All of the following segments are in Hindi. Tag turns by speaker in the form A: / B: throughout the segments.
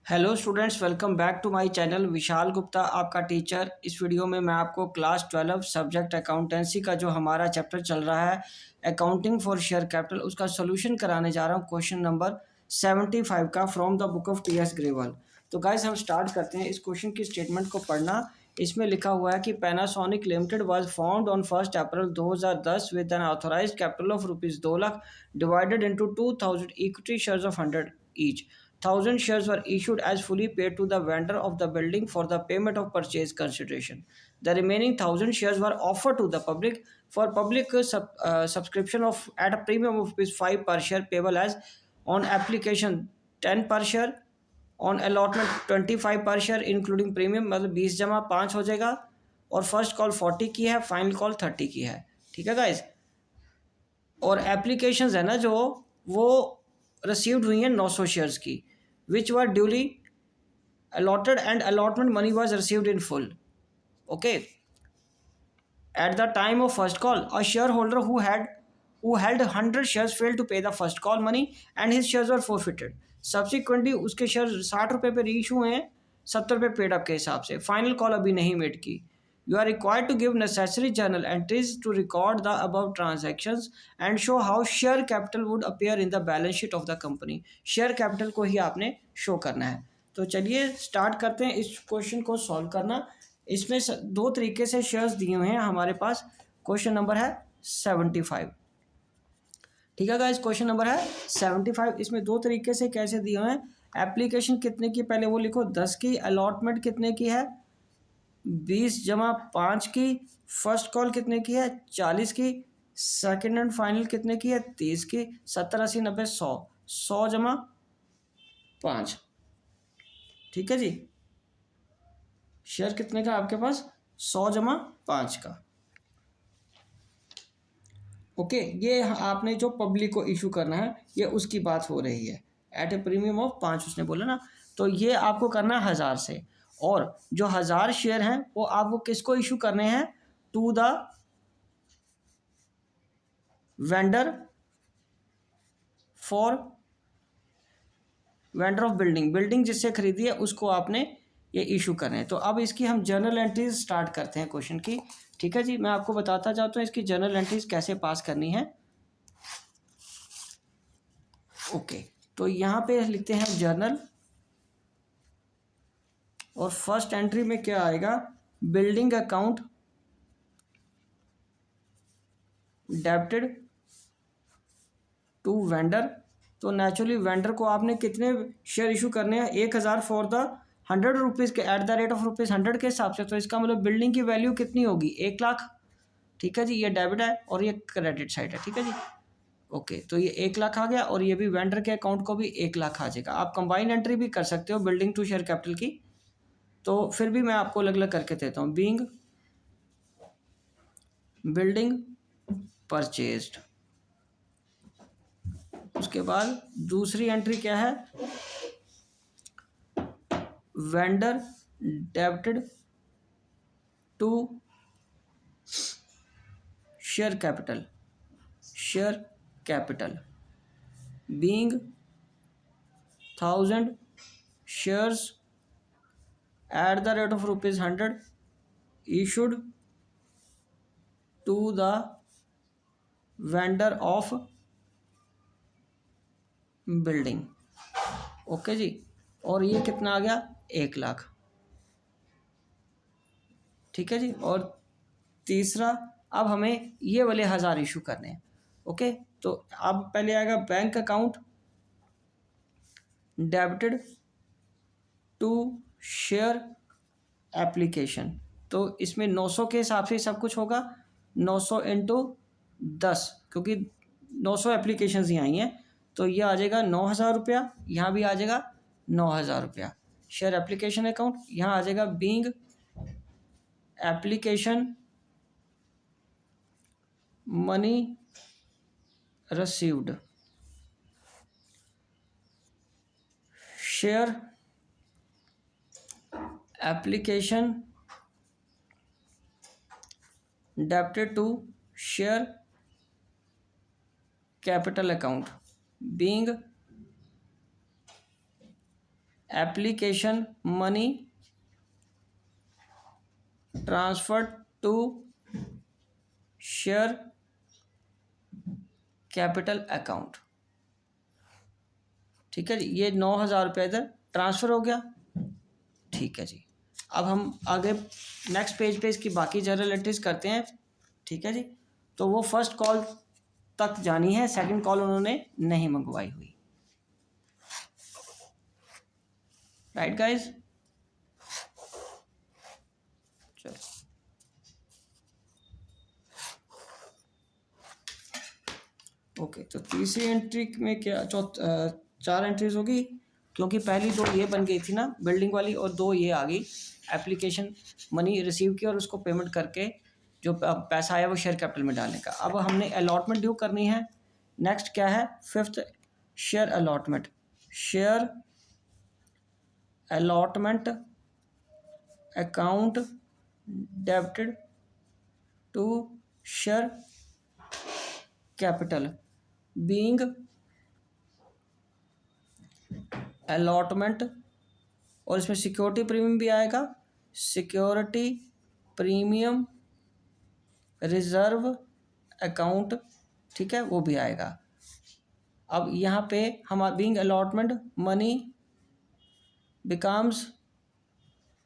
A: Hello students, welcome back to my channel. Vishal Gupta आपका टीचर। इस वीडियो में मैं आपको क्लास 12 सब्जेक्ट अकाउंटेंसी का जो हमारा चैप्टर चल रहा है अकाउंटिंग फॉर शेयर कैपिटल, उसका सोल्यूशन कराने जा रहा हूँ। क्वेश्चन नंबर 75 का from the book of T.S.. Grewal. तो गाइस हम स्टार्ट करते हैं इस क्वेश्चन की स्टेटमेंट को पढ़ना। इसमें लिखा हुआ है कि Panasonic limited was found on 1 April 2010 with an authorised capital of rupees 2 lakh divided into 2000 equity shares of 100 each. 1,000 shares were issued as fully paid to the vendor of the building for the payment of purchase consideration. The remaining 1,000 shares were offered to the public for public subscription of at a premium of ₹5 per share payable as on application 10 per share, on allotment 25 per share including premium, मतलब 20 जमा 5 हो जाएगा। और फर्स्ट कॉल 40 की है, फाइनल कॉल 30 की है। ठीक है गाइज। और एप्लीकेशंस है ना जो वो रिसीव्ड हुई हैं 900 शेयर्स की, which were duly allotted and allotment money was received in full. Okay. At the time of first call, a shareholder who held 100 shares failed to pay the first call money and his shares were forfeited. Subsequently उसके शेयर 60 रुपये पे रीइशू हुए हैं, 70 रुपये पेड अप के हिसाब से। फाइनल कॉल अभी नहीं मेड की। You are required to give necessary journal entries to record the above transactions and show how share capital would appear in the balance sheet of the company. Share capital को ही आपने शो करना है। तो चलिए स्टार्ट करते हैं इस क्वेश्चन को सॉल्व करना। इसमें दो तरीके से शेयर्स दिए हुए हैं हमारे पास। क्वेश्चन नंबर है 75। ठीक है गाइस, क्वेश्चन नंबर है 75। इसमें दो तरीके से कैसे दिए हुए हैं। एप्लीकेशन कितने की, पहले वो लिखो 10 की। अलॉटमेंट कितने की है, 20 जमा 5 की। फर्स्ट कॉल कितने की है, 40 की। सेकंड एंड फाइनल कितने की है, 30 की। 70 80 90 100, 100 जमा 5। ठीक है जी। शेयर कितने का आपके पास, 100 जमा 5 का। ओके, ये आपने जो पब्लिक को इशू करना है ये उसकी बात हो रही है। एट ए प्रीमियम ऑफ 5 उसने बोला ना, तो ये आपको करना है 1000 से। और जो 1000 शेयर हैं वो आपको किसको इशू करने हैं, to the vendor for vendor of building. Building जिससे खरीदी है उसको आपने ये इशू करने हैं। तो अब इसकी हम जर्नल एंट्रीज स्टार्ट करते हैं क्वेश्चन की। ठीक है जी, मैं आपको बताता जाता हूँ इसकी जर्नल एंट्रीज कैसे पास करनी है। ओके, तो यहाँ पे लिखते हैं जर्नल। और फर्स्ट एंट्री में क्या आएगा, बिल्डिंग अकाउंट डेब्टेड टू वेंडर। तो नेचुरली वेंडर को आपने कितने शेयर इशू करने हैं, 1000 फॉर द 100 रुपीज़ के eight the rate of rupees 100 के हिसाब से। तो इसका मतलब बिल्डिंग की वैल्यू कितनी होगी, 1 लाख। ठीक है जी, ये डेबिट है और ये क्रेडिट साइड है। ठीक है जी। ओके, तो ये 1 लाख आ गया और ये भी वेंडर के अकाउंट को भी 1 लाख आ जाएगा। आप कंबाइन एंट्री भी कर सकते हो बिल्डिंग टू शेयर कैपिटल की, तो फिर भी मैं आपको अलग अलग करके देता हूँ। Being building purchased. उसके बाद दूसरी एंट्री क्या है, vendor debited to share capital. Share capital being 1000 shares at the rate of rupees 100 issued to the vendor of building। Okay जी। और ये कितना आ गया, 1 लाख। ठीक है जी। और तीसरा, अब हमें ये वाले 1000 इशू करने हैं। ओके, तो अब पहले आएगा bank account debited to share application. तो इसमें 900 के हिसाब से सब कुछ होगा। 900 इंटू 10, क्योंकि 900 एप्लीकेशंस ही आई हैं, तो ये आ जाएगा 9000 रुपया। यहाँ भी आ जाएगा 9000 रुपया। शेयर एप्लीकेशन अकाउंट यहाँ आ जाएगा being application money received. Share application debited to share capital account being application money transfer to share capital account. ठीक है जी, ये 9,000 रुपये इधर ट्रांसफ़र हो गया। ठीक है जी, अब हम आगे नेक्स्ट पेज पे इसकी बाकी जनरल एंट्रीज करते हैं। ठीक है जी, तो वो फर्स्ट कॉल तक जानी है, सेकंड कॉल उन्होंने नहीं मंगवाई हुई। राइट गाइस, चलो ओके। तो तीसरी एंट्री में क्या 4 एंट्रीज होगी, क्योंकि पहली 2 ये बन गई थी ना बिल्डिंग वाली, और 2 ये आ गई एप्लीकेशन मनी रिसीव की और उसको पेमेंट करके जो पैसा आया वो शेयर कैपिटल में डालने का। अब हमने अलॉटमेंट ड्यू करनी है। नेक्स्ट क्या है, 5th share allotment. Share allotment account debited to share capital being allotment, और इसमें सिक्योरिटी प्रीमियम भी आएगा, सिक्योरिटी प्रीमियम रिजर्व अकाउंट। ठीक है, वो भी आएगा। अब यहाँ पे हम being allotment money becomes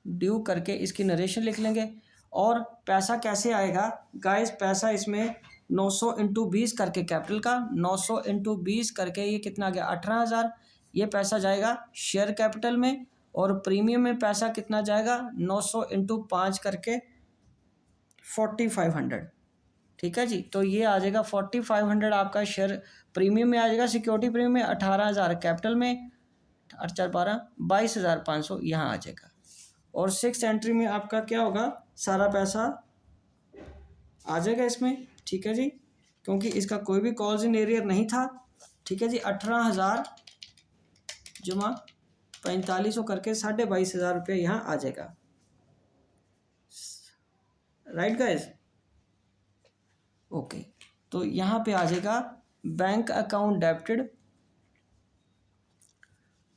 A: due करके इसकी नरेशन लिख लेंगे। और पैसा कैसे आएगा गाइस, पैसा इसमें 900 इंटू 20 करके कैपिटल का 900 इंटू 20 करके ये कितना आ गया 18,000। ये पैसा जाएगा शेयर कैपिटल में, और प्रीमियम में पैसा कितना जाएगा 900 इंटू 5 करके 4500। ठीक है जी, तो ये आ जाएगा 4500 आपका शेयर प्रीमियम में आ जाएगा, सिक्योरिटी प्रीमियम में 18,000 कैपिटल में, 8 4 12 22,500 यहाँ आ जाएगा। और 6th एंट्री में आपका क्या होगा, सारा पैसा आ जाएगा इसमें। ठीक है जी, क्योंकि इसका कोई भी कॉल्स इन एरियर नहीं था। ठीक है जी, 18,000 जमा 4500 करके 22,500 रुपये यहाँ आ जाएगा। Right guys, okay. तो यहाँ पे आ जाएगा bank account debited,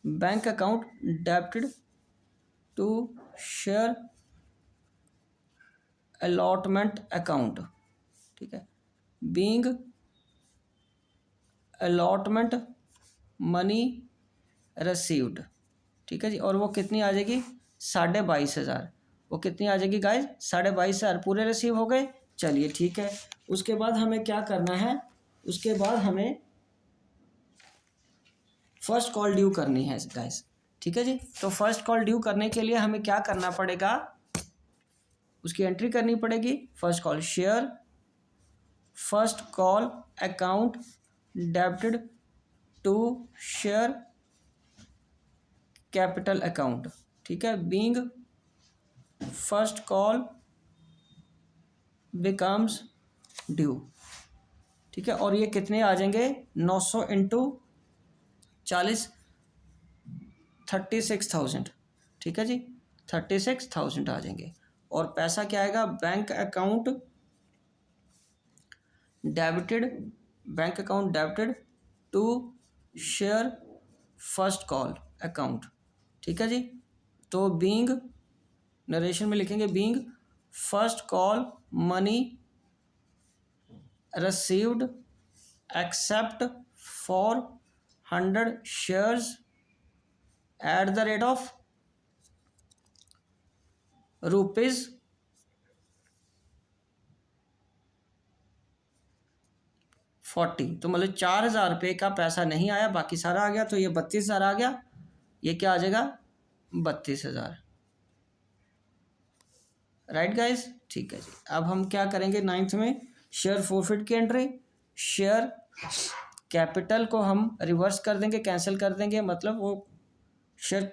A: bank account debited to share allotment account. ठीक है, बीइंग अलॉटमेंट मनी रिसीव्ड। ठीक है जी, और वो कितनी आ जाएगी 22,500। वो कितनी आ जाएगी गाइस 22,500 पूरे रिसीव हो गए। चलिए ठीक है, उसके बाद हमें क्या करना है, उसके बाद हमें फर्स्ट कॉल ड्यू करनी है गाइस। ठीक है जी, तो फर्स्ट कॉल ड्यू करने के लिए हमें क्या करना पड़ेगा, उसकी एंट्री करनी पड़ेगी। First call share first call account debited to share capital account. ठीक है, being first call becomes due. ठीक है, और ये कितने आ जाएंगे 900 इंटू 40 36,000। ठीक है जी, 36,000 आ जाएंगे। और पैसा क्या आएगा, bank account debited, bank account debited to share first call account. ठीक है जी, तो बीइंग नरेशन में लिखेंगे being first call money received except for 100 shares at the rate of rupees 40। तो मतलब 4,000 रुपये का पैसा नहीं आया, बाकी सारा आ गया, तो ये 32,000 आ गया। ये क्या आ जाएगा 32,000। राइट गाइस, ठीक है जी। अब हम क्या करेंगे 9th में, शेयर फोरफिट की एंट्री। शेयर कैपिटल को हम रिवर्स कर देंगे, कैंसिल कर देंगे, मतलब वो शेयर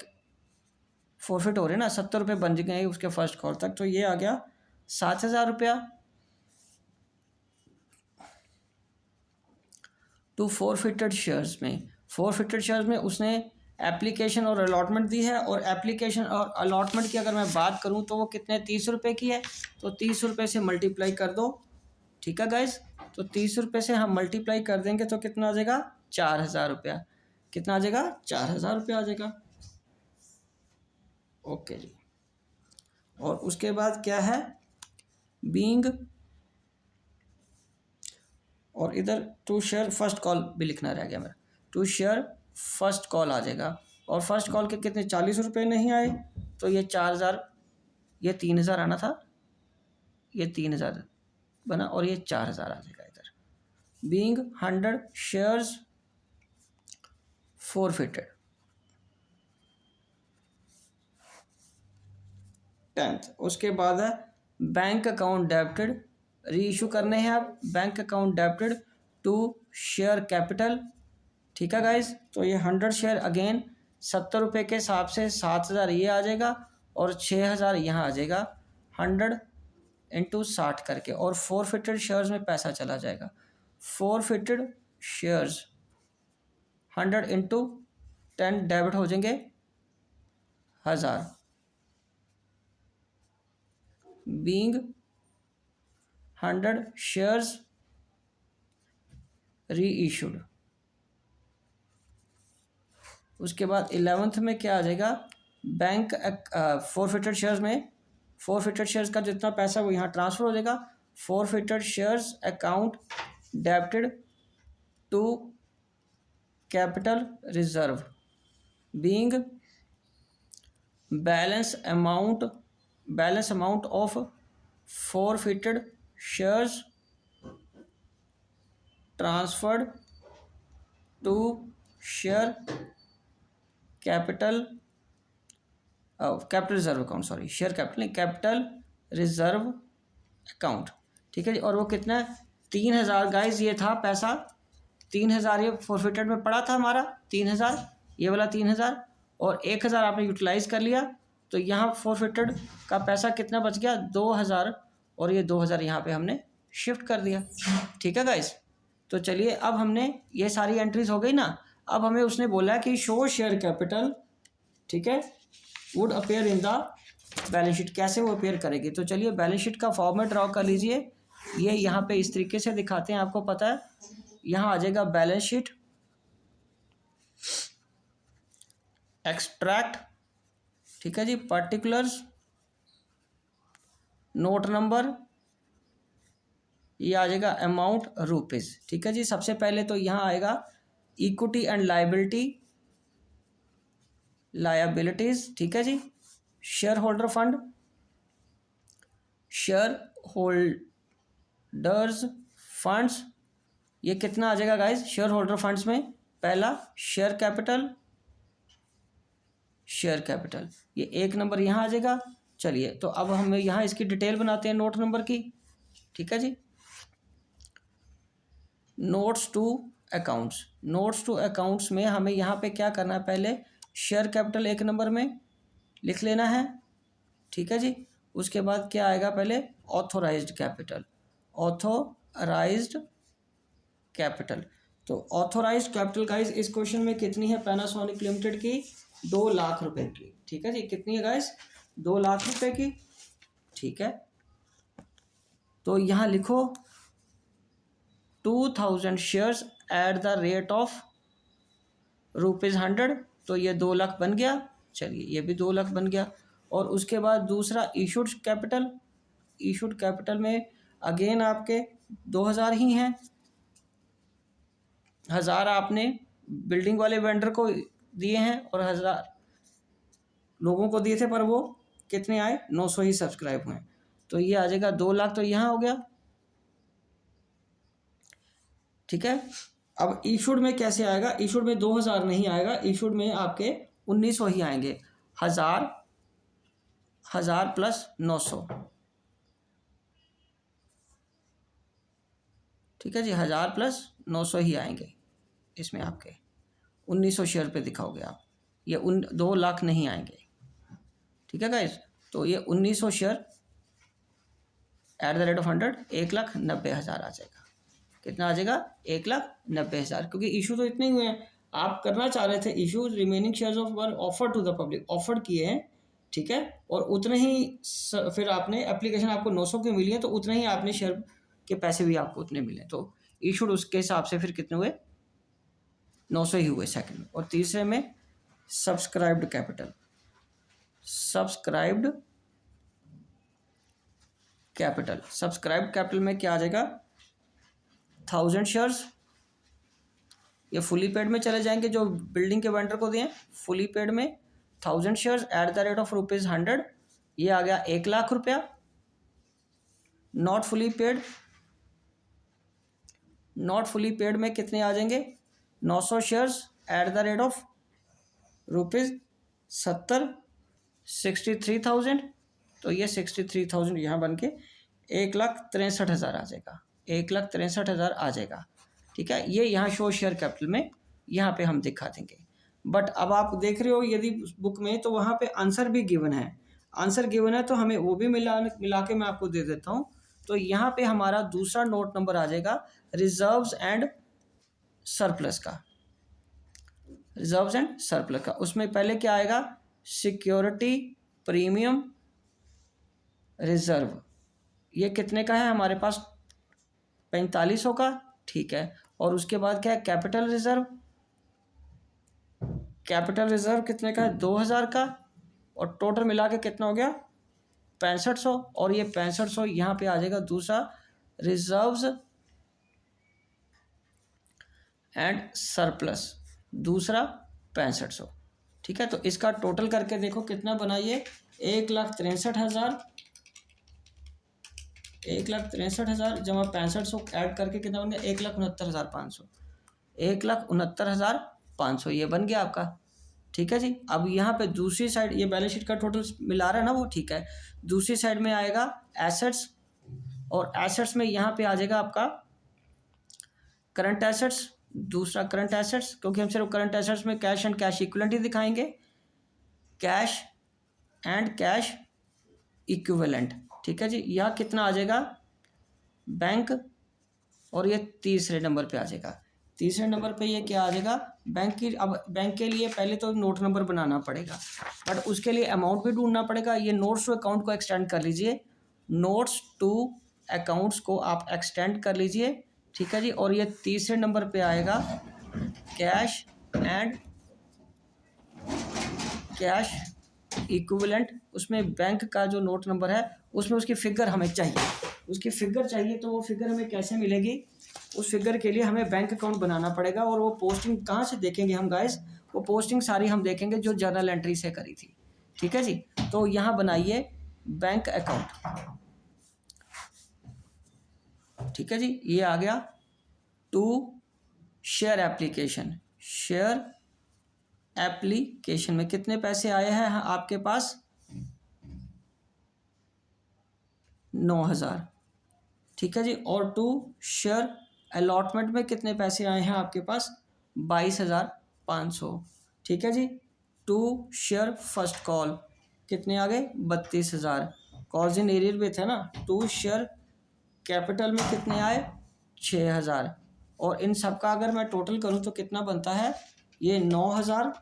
A: फोरफिट हो रहे ना 70 रुपये बन गए उसके फर्स्ट कॉल तक, तो ये आ गया 7,000 रुपया टू फोरफिटेड शेयर्स में। फोरफिटेड शेयर्स में उसने एप्लीकेशन और अलॉटमेंट दी है, और एप्लीकेशन और अलॉटमेंट की अगर मैं बात करूं तो वो कितने 30 रुपये की है, तो 30 रुपये से मल्टीप्लाई कर दो। ठीक है गाइस, तो 30 रुपये से हम मल्टीप्लाई कर देंगे तो कितना आ जाएगा 4,000 रुपया। कितना आ जाएगा 4,000 रुपया आ जाएगा। ओके जी। और उसके बाद क्या है, बीइंग, और इधर टू शेयर फर्स्ट कॉल भी लिखना रह गया मेरा, टू शेयर फर्स्ट कॉल आ जाएगा। और फर्स्ट कॉल के कितने 40 रुपये नहीं आए, तो ये 4000, ये 3000 आना था, ये 3000 बना, और ये 4000 आ जाएगा इधर। Being 100 shares forfeited 10th। उसके बाद है bank account debited, reissue करने हैं आप, bank account debited to share capital. ठीक है गाइज, तो ये 100 शेयर अगेन 70 रुपये के हिसाब से 7000 ये आ जाएगा, और 6000 यहाँ आ जाएगा 100 इंटू 60 करके, और फोरफिटेड शेयर्स में पैसा चला जाएगा। फोरफिटेड शेयर्स 100 इंटू 10 डेबिट हो जाएंगे 1000, बीइंग 100 शेयर्स री इशूड। उसके बाद 11th में क्या आ जाएगा, बैंक फोरफिटेड शेयर्स में, फोरफिटेड शेयर्स का जितना पैसा वो यहाँ ट्रांसफ़र हो जाएगा। Forfeited shares account debited to capital reserve, being balance amount of forfeited shares transferred to share capital reserve account, sorry share capital नहीं, कैपिटल रिजर्व अकाउंट। ठीक है जी। और वो कितना है, 3000 गाइज ये था पैसा, 3000 ये फोरफिटेड में पड़ा था हमारा, 3000 ये वाला 3000, और 1000 आपने यूटिलाइज़ कर लिया, तो यहाँ फोरफिटेड का पैसा कितना बच गया, 2000, और ये 2000 यहाँ पे हमने शिफ्ट कर दिया। ठीक है गाइज, तो चलिए अब हमने ये सारी एंट्रीज हो गई ना। अब हमें उसने बोला कि शो शेयर कैपिटल, ठीक है, would appear in the balance sheet, कैसे वो अपेयर करेगी। तो चलिए बैलेंस शीट का फॉर्मेट ड्रॉ कर लीजिए। ये यहाँ पे इस तरीके से दिखाते हैं, आपको पता है, यहाँ आ जाएगा बैलेंस शीट, एक्सट्रैक्ट, ठीक है जी, पर्टिकुलर्स, नोट नंबर, ये आ जाएगा अमाउंट रुपीज़। ठीक है जी। सबसे पहले तो यहाँ आएगा इक्विटी एंड लायबिलिटीज, ठीक है जी। Share holder fund, share holders funds, ये कितना आ जाएगा गाइज शेयर होल्डर फंड्स में, पहला शेयर कैपिटल, ये 1 नंबर यहाँ आ जाएगा। चलिए तो अब हम यहाँ इसकी डिटेल बनाते हैं नोट नंबर की। ठीक है जी। नोट्स टू अकाउंट्स में हमें यहाँ पे क्या करना है, पहले शेयर कैपिटल 1 नंबर में लिख लेना है। ठीक है जी। उसके बाद क्या आएगा, पहले ऑथोराइज्ड कैपिटल। तो ऑथोराइज्ड कैपिटल गाइज इस क्वेश्चन में कितनी है, पैनासोनिक लिमिटेड की 2 लाख रुपए की। ठीक है जी। कितनी है गाइज, 2 लाख रुपए की। ठीक है, तो यहाँ लिखो 2000 shares at the rate of ₹100, तो ये 2 लाख बन गया। चलिए ये भी 2 लाख बन गया। और उसके बाद दूसरा इशूड कैपिटल में अगेन आपके 2000 ही हैं, 1000 आपने बिल्डिंग वाले वेंडर को दिए हैं और 1000 लोगों को दिए थे, पर वो कितने आए, 900 ही सब्सक्राइब हुए। तो ये आ जाएगा 2 लाख, तो यहाँ हो गया। ठीक है। अब इशूड में कैसे आएगा, इशूड में 2000 नहीं आएगा, इशूड में आपके 1900 ही आएंगे, 1000 प्लस 900। ठीक है जी, 1000 प्लस 900 ही आएंगे इसमें, आपके 1900 शेयर पे दिखाओगे आप, ये 2 लाख नहीं आएंगे। ठीक है गाइज, तो ये 1900 share eight the rate of 100, 1,90,000 आ जाएगा। कितना आ जाएगा, 1,90,000, क्योंकि इशू तो इतने ही हुए हैं। आप करना चाह रहे थे issue remaining shares of were offer to the public, offer किए हैं। ठीक है, और उतने ही फिर आपने एप्लीकेशन आपको 900 की मिली है, तो उतने ही आपने शेयर के पैसे भी आपको उतने मिले, तो इशूड उसके हिसाब से फिर कितने हुए, 900 ही हुए सेकंड में। और तीसरे में subscribed subscribed capital. Subscribed capital में क्या आ जाएगा, 1000 शेयर्स। ये फुली पेड में चले जाएंगे जो बिल्डिंग के वेंडर को दिए, फुली पेड में 1000 shares at the rate of ₹100, ये आ गया 1,00,000 रुपया। Not fully paid, not fully paid में कितने आ जाएंगे, 900 shares at the rate of ₹70, 63,000। तो ये 63,000 यहाँ बन के 1,63,000 आ जाएगा, 1,63,000 आ जाएगा। ठीक है, ये यहाँ शो शेयर कैपिटल में यहाँ पे हम दिखा देंगे। बट अब आप देख रहे हो यदि बुक में, तो वहाँ पे आंसर भी गिवन है, आंसर गिवन है तो हमें वो भी मिला के मैं आपको दे देता हूँ। तो यहाँ पे हमारा दूसरा नोट नंबर आ जाएगा रिजर्व्स एंड सरप्लस का, रिजर्व्स एंड सरप्लस का। उसमें पहले क्या आएगा, सिक्योरिटी प्रीमियम रिजर्व, ये कितने का है हमारे पास, 4500 का। ठीक है, और उसके बाद क्या है, कैपिटल रिजर्व, कैपिटल रिजर्व कितने का है, 2000 का। और टोटल मिला के कितना हो गया, 6500। और ये 6500 यहाँ पे आ जाएगा दूसरा रिजर्व्स एंड सरप्लस, दूसरा 6500। ठीक है, तो इसका टोटल करके देखो कितना बना, ये 1,63,000, 1,63,000 जमा 6500 ऐड करके कितना बन गया, 1,69,500, 1,69,500 ये बन गया आपका। ठीक है जी। अब यहाँ पे दूसरी साइड ये बैलेंस शीट का टोटल मिला रहा है ना वो, ठीक है। दूसरी साइड में आएगा एसेट्स, और एसेट्स में यहाँ पे आ जाएगा आपका करंट एसेट्स, दूसरा करंट एसेट्स, क्योंकि हम सिर्फ करंट एसेट्स में कैश एंड कैश इक्विवेलेंट ही दिखाएंगे, कैश एंड कैश इक्विवेलेंट। ठीक है जी, यह कितना आ जाएगा, बैंक, और ये तीसरे नंबर पे आ जाएगा। तीसरे नंबर पे ये क्या आ जाएगा, बैंक की। अब बैंक के लिए पहले तो नोट नंबर बनाना पड़ेगा, बट उसके लिए अमाउंट भी ढूंढना पड़ेगा। ये नोट्स टू अकाउंट को एक्सटेंड कर लीजिए, नोट्स टू अकाउंट्स को आप एक्सटेंड कर लीजिए। ठीक है जी, और ये तीसरे नंबर पे आएगा कैश एंड कैश इक्विवेलेंट। उसमें बैंक का जो नोट नंबर है उसमें उसकी फिगर हमें चाहिए, उसकी फिगर चाहिए। तो वो फिगर हमें कैसे मिलेगी, उस फिगर के लिए हमें बैंक अकाउंट बनाना पड़ेगा। और वो पोस्टिंग कहाँ से देखेंगे हम गाइस, वो पोस्टिंग सारी हम देखेंगे जो जर्नल एंट्री से करी थी। ठीक है जी, तो यहाँ बनाइए बैंक अकाउंट। ठीक है जी, ये आ गया to share application. Share application में कितने पैसे आए हैं आपके पास, 9,000। ठीक है जी, और टू शेयर अलॉटमेंट में कितने पैसे आए हैं आपके पास, 22,500। ठीक है जी, टू शेयर फर्स्ट कॉल कितने आ गए, 32,000। कॉल्स इन एरियर में थे ना। टू शेयर कैपिटल में कितने आए, 6,000। और इन सब का अगर मैं टोटल करूं तो कितना बनता है, ये 9,000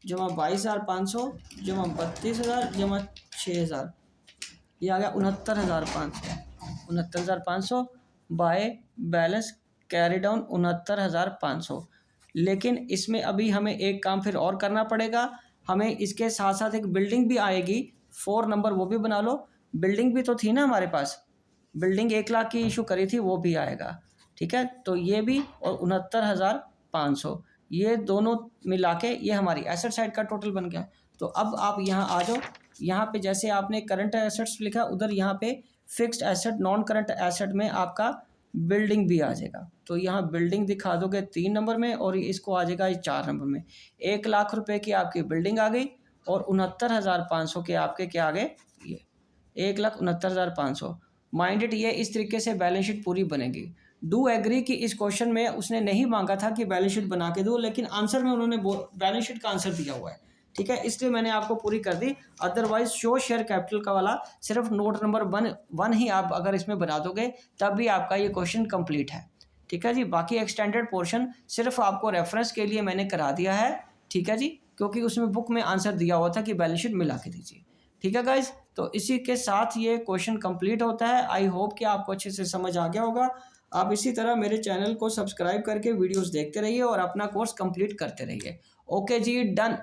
A: जमा 22,500 जमा 32,000 जमा 6,000, ये आ गया 69,500। 69,500 बाय बैलेंस कैरी डाउन 69,500। लेकिन इसमें अभी हमें एक काम फिर और करना पड़ेगा, हमें इसके साथ साथ एक बिल्डिंग भी आएगी, 4 नंबर, वो भी बना लो। बिल्डिंग भी तो थी ना हमारे पास, बिल्डिंग 1,00,000 की इशू करी थी, वो भी आएगा। ठीक है, तो ये भी, और 69,500, ये दोनों मिला के ये हमारी एसेट साइड का टोटल बन गया। तो अब आप यहाँ आ जाओ, यहाँ पे जैसे आपने करंट एसेट्स लिखा, उधर यहाँ पे fixed asset non current asset में आपका बिल्डिंग भी आ जाएगा। तो यहाँ बिल्डिंग दिखा दोगे 3 नंबर में, और इसको आ जाएगा 4 नंबर में। 1,00,000 रुपये की आपकी बिल्डिंग आ गई, और 69,500 के आपके क्या आ गए, ये 1,69,500। माइंडेड, ये इस तरीके से बैलेंस शीट पूरी बनेगी। डू एग्री कि इस क्वेश्चन में उसने नहीं मांगा था कि बैलेंस शीट बना के दो, लेकिन आंसर में उन्होंने बैलेंस शीट का आंसर दिया हुआ है। ठीक है, इसलिए मैंने आपको पूरी कर दी। अदरवाइज शो शेयर कैपिटल का वाला सिर्फ नोट नंबर वन ही आप अगर इसमें बना दोगे तब भी आपका ये क्वेश्चन कंप्लीट है। ठीक है जी, बाकी एक्सटेंडेड पोर्शन सिर्फ आपको रेफरेंस के लिए मैंने करा दिया है। ठीक है जी, क्योंकि उसमें बुक में आंसर दिया हुआ था कि बैलेंस शीट मिला के दीजिए। ठीक है गाइज, तो इसी के साथ ये क्वेश्चन कंप्लीट होता है। आई होप कि आपको अच्छे से समझ आ गया होगा। आप इसी तरह मेरे चैनल को सब्सक्राइब करके वीडियोस देखते रहिए और अपना कोर्स कंप्लीट करते रहिए। ओके जी, डन।